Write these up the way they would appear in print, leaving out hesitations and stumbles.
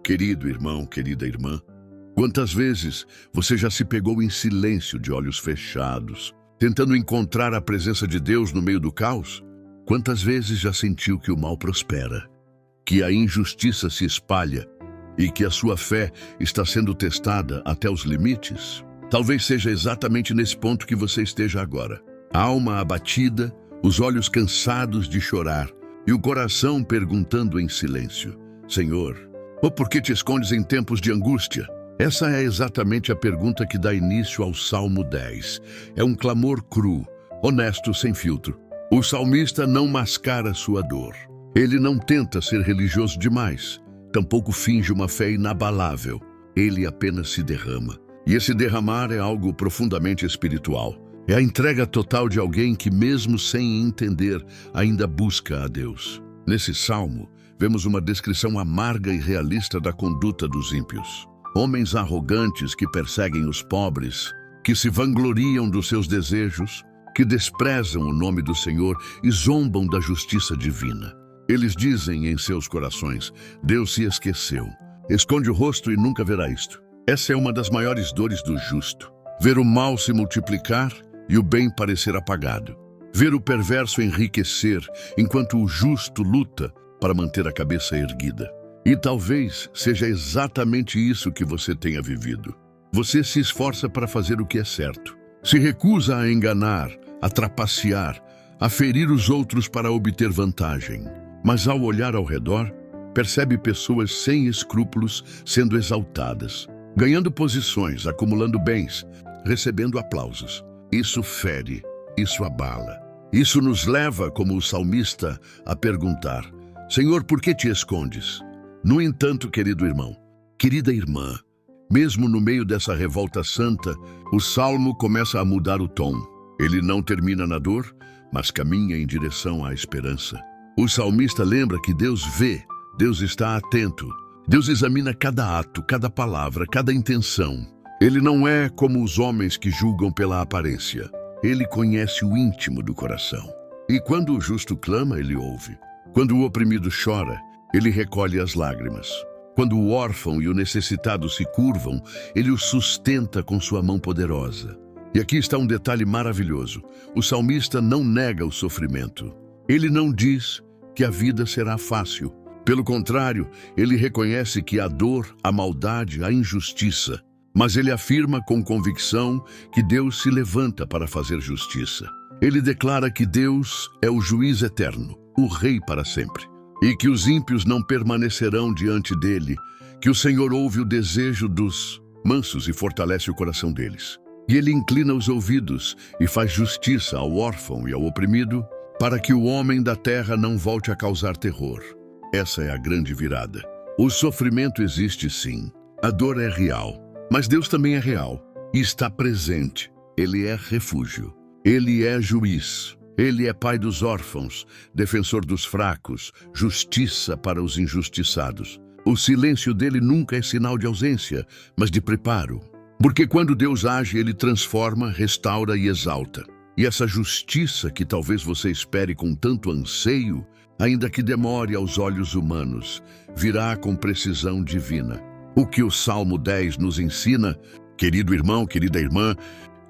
Querido irmão, querida irmã, quantas vezes você já se pegou em silêncio de olhos fechados, tentando encontrar a presença de Deus no meio do caos? Quantas vezes já sentiu que o mal prospera, que a injustiça se espalha e que a sua fé está sendo testada até os limites? Talvez seja exatamente nesse ponto que você esteja agora. A alma abatida, os olhos cansados de chorar e o coração perguntando em silêncio: Senhor, por que te escondes em tempos de angústia? Essa é exatamente a pergunta que dá início ao Salmo 10. É um clamor cru, honesto, sem filtro. O salmista não mascara sua dor. Ele não tenta ser religioso demais, tampouco finge uma fé inabalável. Ele apenas se derrama. E esse derramar é algo profundamente espiritual. É a entrega total de alguém que, mesmo sem entender, ainda busca a Deus. Nesse salmo, vemos uma descrição amarga e realista da conduta dos ímpios. Homens arrogantes que perseguem os pobres, que se vangloriam dos seus desejos, que desprezam o nome do Senhor e zombam da justiça divina. Eles dizem em seus corações: Deus se esqueceu. Esconde o rosto e nunca verá isto. Essa é uma das maiores dores do justo. Ver o mal se multiplicar e o bem parecer apagado. Ver o perverso enriquecer enquanto o justo luta para manter a cabeça erguida. E talvez seja exatamente isso que você tenha vivido. Você se esforça para fazer o que é certo. Se recusa a enganar, a trapacear, a ferir os outros para obter vantagem. Mas ao olhar ao redor, percebe pessoas sem escrúpulos sendo exaltadas, ganhando posições, acumulando bens, recebendo aplausos. Isso fere, isso abala. Isso nos leva, como o salmista, a perguntar: Senhor, por que te escondes? No entanto, querido irmão, querida irmã, mesmo no meio dessa revolta santa, o salmo começa a mudar o tom. Ele não termina na dor, mas caminha em direção à esperança. O salmista lembra que Deus vê, Deus está atento. Deus examina cada ato, cada palavra, cada intenção. Ele não é como os homens que julgam pela aparência. Ele conhece o íntimo do coração. E quando o justo clama, ele ouve. Quando o oprimido chora, ele recolhe as lágrimas. Quando o órfão e o necessitado se curvam, ele os sustenta com sua mão poderosa. E aqui está um detalhe maravilhoso. O salmista não nega o sofrimento. Ele não diz que a vida será fácil. Pelo contrário, ele reconhece que há dor, a maldade, a injustiça. Mas ele afirma com convicção que Deus se levanta para fazer justiça. Ele declara que Deus é o juiz eterno, o rei para sempre. E que os ímpios não permanecerão diante dele, que o Senhor ouve o desejo dos mansos e fortalece o coração deles. E ele inclina os ouvidos e faz justiça ao órfão e ao oprimido, para que o homem da terra não volte a causar terror. Essa é a grande virada. O sofrimento existe sim, a dor é real, mas Deus também é real e está presente. Ele é refúgio, ele é juiz. Ele é pai dos órfãos, defensor dos fracos, justiça para os injustiçados. O silêncio dele nunca é sinal de ausência, mas de preparo. Porque quando Deus age, ele transforma, restaura e exalta. E essa justiça que talvez você espere com tanto anseio, ainda que demore aos olhos humanos, virá com precisão divina. O que o Salmo 10 nos ensina, querido irmão, querida irmã,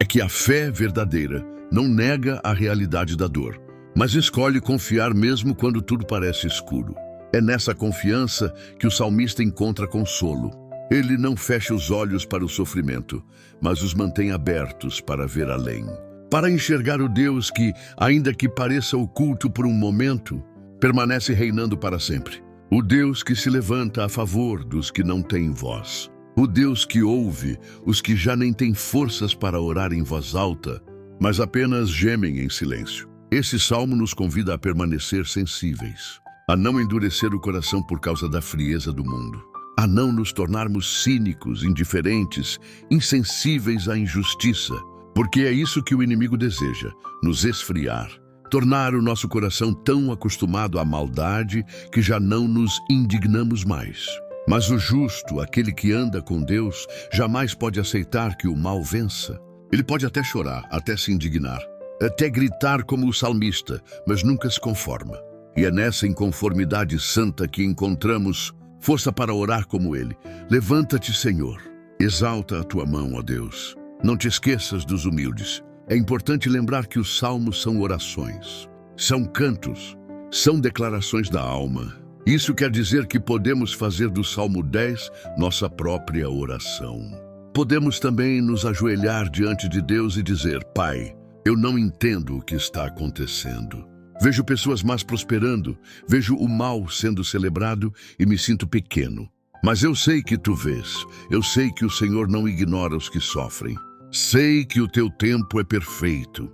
é que a fé verdadeira não nega a realidade da dor, mas escolhe confiar mesmo quando tudo parece escuro. É nessa confiança que o salmista encontra consolo. Ele não fecha os olhos para o sofrimento, mas os mantém abertos para ver além. Para enxergar o Deus que, ainda que pareça oculto por um momento, permanece reinando para sempre. O Deus que se levanta a favor dos que não têm voz. O Deus que ouve os que já nem têm forças para orar em voz alta, mas apenas gemem em silêncio. Esse salmo nos convida a permanecer sensíveis, a não endurecer o coração por causa da frieza do mundo, a não nos tornarmos cínicos, indiferentes, insensíveis à injustiça, porque é isso que o inimigo deseja, nos esfriar, tornar o nosso coração tão acostumado à maldade que já não nos indignamos mais. Mas o justo, aquele que anda com Deus, jamais pode aceitar que o mal vença. Ele pode até chorar, até se indignar, até gritar como o salmista, mas nunca se conforma. E é nessa inconformidade santa que encontramos força para orar como ele. Levanta-te, Senhor. Exalta a tua mão, ó Deus. Não te esqueças dos humildes. É importante lembrar que os salmos são orações, são cantos, são declarações da alma. Isso quer dizer que podemos fazer do Salmo 10 nossa própria oração. Podemos também nos ajoelhar diante de Deus e dizer: Pai, eu não entendo o que está acontecendo. Vejo pessoas más prosperando, vejo o mal sendo celebrado e me sinto pequeno. Mas eu sei que tu vês, eu sei que o Senhor não ignora os que sofrem. Sei que o teu tempo é perfeito.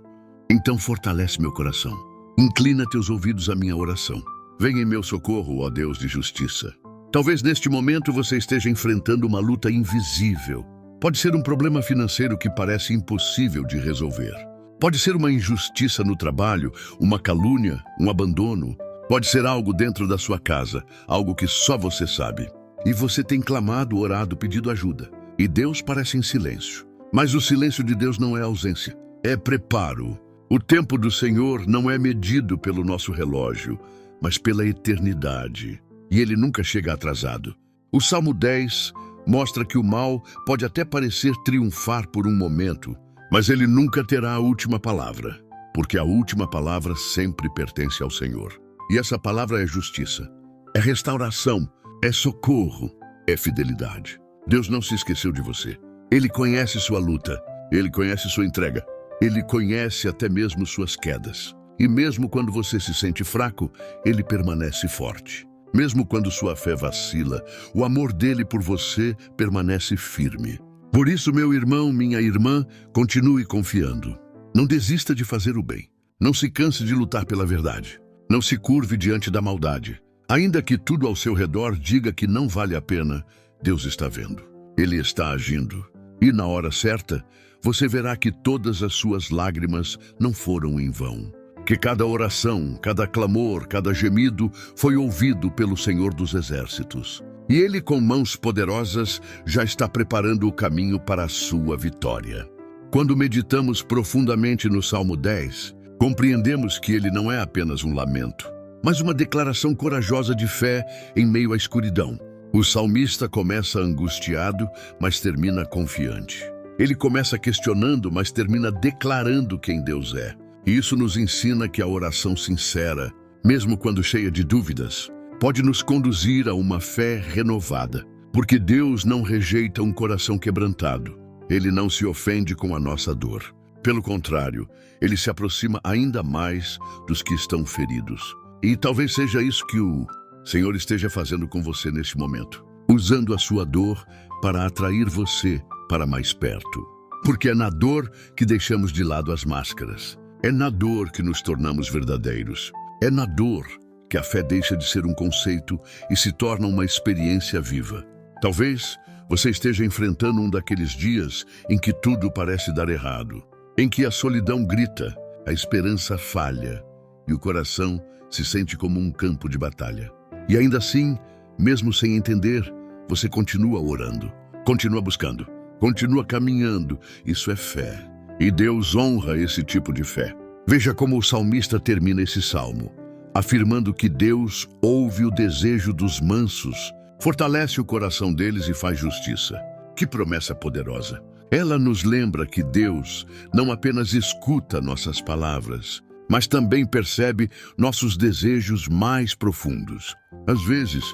Então fortalece meu coração. Inclina teus ouvidos à minha oração. Venha em meu socorro, ó Deus de justiça. Talvez neste momento você esteja enfrentando uma luta invisível. Pode ser um problema financeiro que parece impossível de resolver. Pode ser uma injustiça no trabalho, uma calúnia, um abandono. Pode ser algo dentro da sua casa, algo que só você sabe. E você tem clamado, orado, pedido ajuda. E Deus parece em silêncio. Mas o silêncio de Deus não é ausência, é preparo. O tempo do Senhor não é medido pelo nosso relógio, mas pela eternidade. E ele nunca chega atrasado. O Salmo 10 mostra que o mal pode até parecer triunfar por um momento, mas ele nunca terá a última palavra, porque a última palavra sempre pertence ao Senhor. E essa palavra é justiça, é restauração, é socorro, é fidelidade. Deus não se esqueceu de você. Ele conhece sua luta, ele conhece sua entrega, ele conhece até mesmo suas quedas. E mesmo quando você se sente fraco, ele permanece forte. Mesmo quando sua fé vacila, o amor dele por você permanece firme. Por isso, meu irmão, minha irmã, continue confiando. Não desista de fazer o bem. Não se canse de lutar pela verdade. Não se curve diante da maldade. Ainda que tudo ao seu redor diga que não vale a pena, Deus está vendo. Ele está agindo. E na hora certa, você verá que todas as suas lágrimas não foram em vão. Que cada oração, cada clamor, cada gemido foi ouvido pelo Senhor dos Exércitos. E Ele, com mãos poderosas, já está preparando o caminho para a sua vitória. Quando meditamos profundamente no Salmo 10, compreendemos que ele não é apenas um lamento, mas uma declaração corajosa de fé em meio à escuridão. O salmista começa angustiado, mas termina confiante. Ele começa questionando, mas termina declarando quem Deus é. E isso nos ensina que a oração sincera, mesmo quando cheia de dúvidas, pode nos conduzir a uma fé renovada. Porque Deus não rejeita um coração quebrantado. Ele não se ofende com a nossa dor. Pelo contrário, Ele se aproxima ainda mais dos que estão feridos. E talvez seja isso que o Senhor esteja fazendo com você neste momento, usando a sua dor para atrair você para mais perto. Porque é na dor que deixamos de lado as máscaras. É na dor que nos tornamos verdadeiros. É na dor que a fé deixa de ser um conceito e se torna uma experiência viva. Talvez você esteja enfrentando um daqueles dias em que tudo parece dar errado, em que a solidão grita, a esperança falha e o coração se sente como um campo de batalha. E ainda assim, mesmo sem entender, você continua orando, continua buscando, continua caminhando. Isso é fé. E Deus honra esse tipo de fé. Veja como o salmista termina esse salmo, afirmando que Deus ouve o desejo dos mansos, fortalece o coração deles e faz justiça. Que promessa poderosa! Ela nos lembra que Deus não apenas escuta nossas palavras, mas também percebe nossos desejos mais profundos. Às vezes,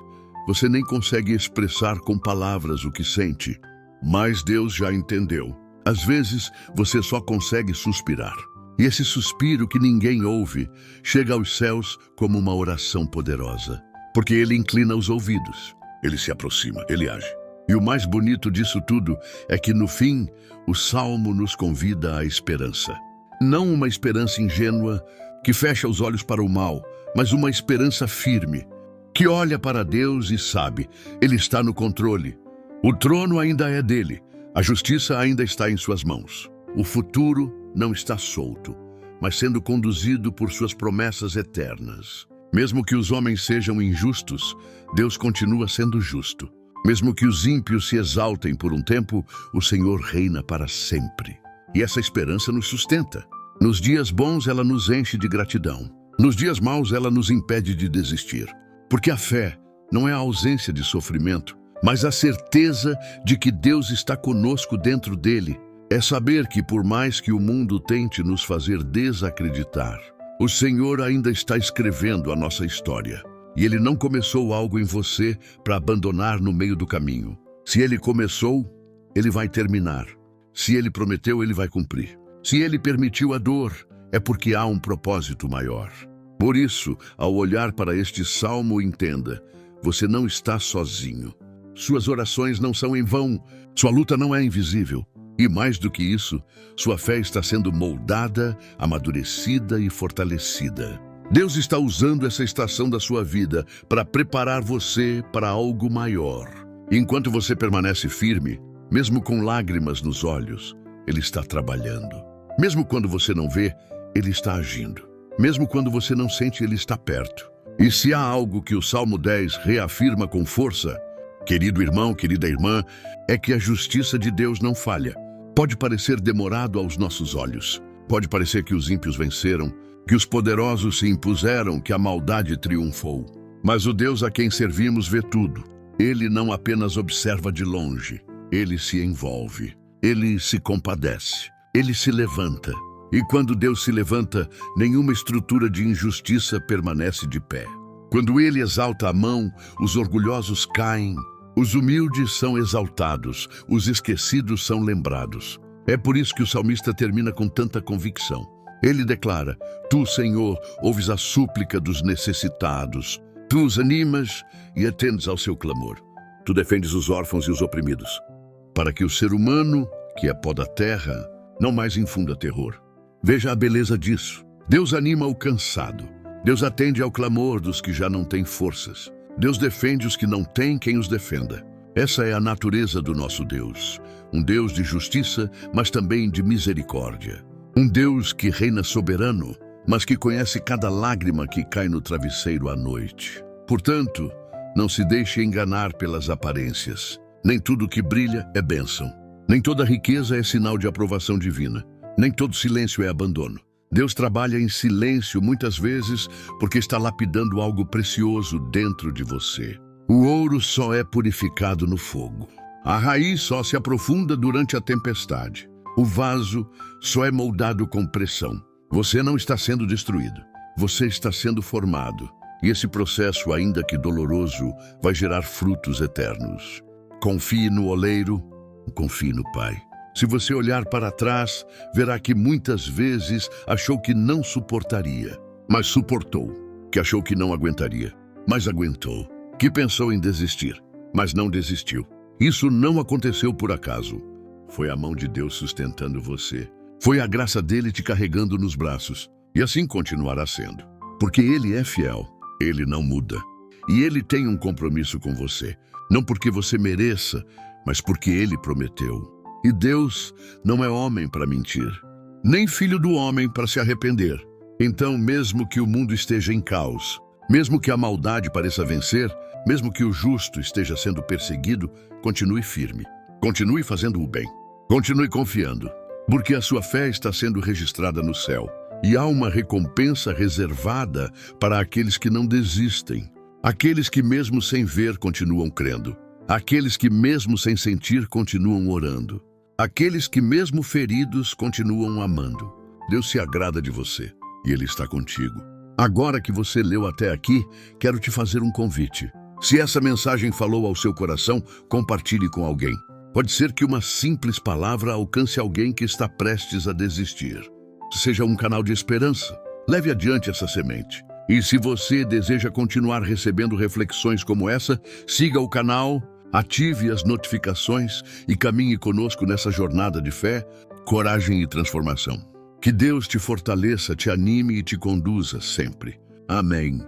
você nem consegue expressar com palavras o que sente, mas Deus já entendeu. Às vezes, você só consegue suspirar. E esse suspiro que ninguém ouve chega aos céus como uma oração poderosa. Porque Ele inclina os ouvidos, Ele se aproxima, Ele age. E o mais bonito disso tudo é que, no fim, o Salmo nos convida à esperança. Não uma esperança ingênua que fecha os olhos para o mal, mas uma esperança firme, que olha para Deus e sabe, Ele está no controle. O trono ainda é dele, a justiça ainda está em suas mãos. O futuro não está solto, mas sendo conduzido por suas promessas eternas. Mesmo que os homens sejam injustos, Deus continua sendo justo. Mesmo que os ímpios se exaltem por um tempo, o Senhor reina para sempre. E essa esperança nos sustenta. Nos dias bons, ela nos enche de gratidão. Nos dias maus, ela nos impede de desistir. Porque a fé não é a ausência de sofrimento, mas a certeza de que Deus está conosco dentro dele. É saber que, por mais que o mundo tente nos fazer desacreditar, o Senhor ainda está escrevendo a nossa história. E Ele não começou algo em você para abandonar no meio do caminho. Se Ele começou, Ele vai terminar. Se Ele prometeu, Ele vai cumprir. Se Ele permitiu a dor, é porque há um propósito maior. Por isso, ao olhar para este salmo, entenda, você não está sozinho. Suas orações não são em vão, sua luta não é invisível. E mais do que isso, sua fé está sendo moldada, amadurecida e fortalecida. Deus está usando essa estação da sua vida para preparar você para algo maior. Enquanto você permanece firme, mesmo com lágrimas nos olhos, Ele está trabalhando. Mesmo quando você não vê, Ele está agindo. Mesmo quando você não sente, Ele está perto. E se há algo que o Salmo 10 reafirma com força, querido irmão, querida irmã, é que a justiça de Deus não falha. Pode parecer demorado aos nossos olhos. Pode parecer que os ímpios venceram, que os poderosos se impuseram, que a maldade triunfou. Mas o Deus a quem servimos vê tudo. Ele não apenas observa de longe, Ele se envolve, Ele se compadece, Ele se levanta. E quando Deus se levanta, nenhuma estrutura de injustiça permanece de pé. Quando Ele exalta a mão, os orgulhosos caem, os humildes são exaltados, os esquecidos são lembrados. É por isso que o salmista termina com tanta convicção. Ele declara: Tu, Senhor, ouves a súplica dos necessitados. Tu os animas e atendes ao seu clamor. Tu defendes os órfãos e os oprimidos, para que o ser humano, que é pó da terra, não mais infunda terror. Veja a beleza disso. Deus anima o cansado. Deus atende ao clamor dos que já não têm forças. Deus defende os que não têm quem os defenda. Essa é a natureza do nosso Deus. Um Deus de justiça, mas também de misericórdia. Um Deus que reina soberano, mas que conhece cada lágrima que cai no travesseiro à noite. Portanto, não se deixe enganar pelas aparências. Nem tudo que brilha é bênção. Nem toda riqueza é sinal de aprovação divina. Nem todo silêncio é abandono. Deus trabalha em silêncio muitas vezes porque está lapidando algo precioso dentro de você. O ouro só é purificado no fogo. A raiz só se aprofunda durante a tempestade. O vaso só é moldado com pressão. Você não está sendo destruído. Você está sendo formado. E esse processo, ainda que doloroso, vai gerar frutos eternos. Confie no oleiro, confie no Pai. Se você olhar para trás, verá que muitas vezes achou que não suportaria, mas suportou. Que achou que não aguentaria, mas aguentou. Que pensou em desistir, mas não desistiu. Isso não aconteceu por acaso. Foi a mão de Deus sustentando você. Foi a graça dele te carregando nos braços. E assim continuará sendo. Porque Ele é fiel. Ele não muda. E Ele tem um compromisso com você. Não porque você mereça, mas porque Ele prometeu. E Deus não é homem para mentir, nem filho do homem para se arrepender. Então, mesmo que o mundo esteja em caos, mesmo que a maldade pareça vencer, mesmo que o justo esteja sendo perseguido, continue firme. Continue fazendo o bem. Continue confiando, porque a sua fé está sendo registrada no céu. E há uma recompensa reservada para aqueles que não desistem. Aqueles que mesmo sem ver continuam crendo. Aqueles que mesmo sem sentir continuam orando. Aqueles que mesmo feridos continuam amando. Deus se agrada de você e Ele está contigo. Agora que você leu até aqui, quero te fazer um convite. Se essa mensagem falou ao seu coração, compartilhe com alguém. Pode ser que uma simples palavra alcance alguém que está prestes a desistir. Seja um canal de esperança. Leve adiante essa semente. E se você deseja continuar recebendo reflexões como essa, siga o canal, ative as notificações e caminhe conosco nessa jornada de fé, coragem e transformação. Que Deus te fortaleça, te anime e te conduza sempre. Amém.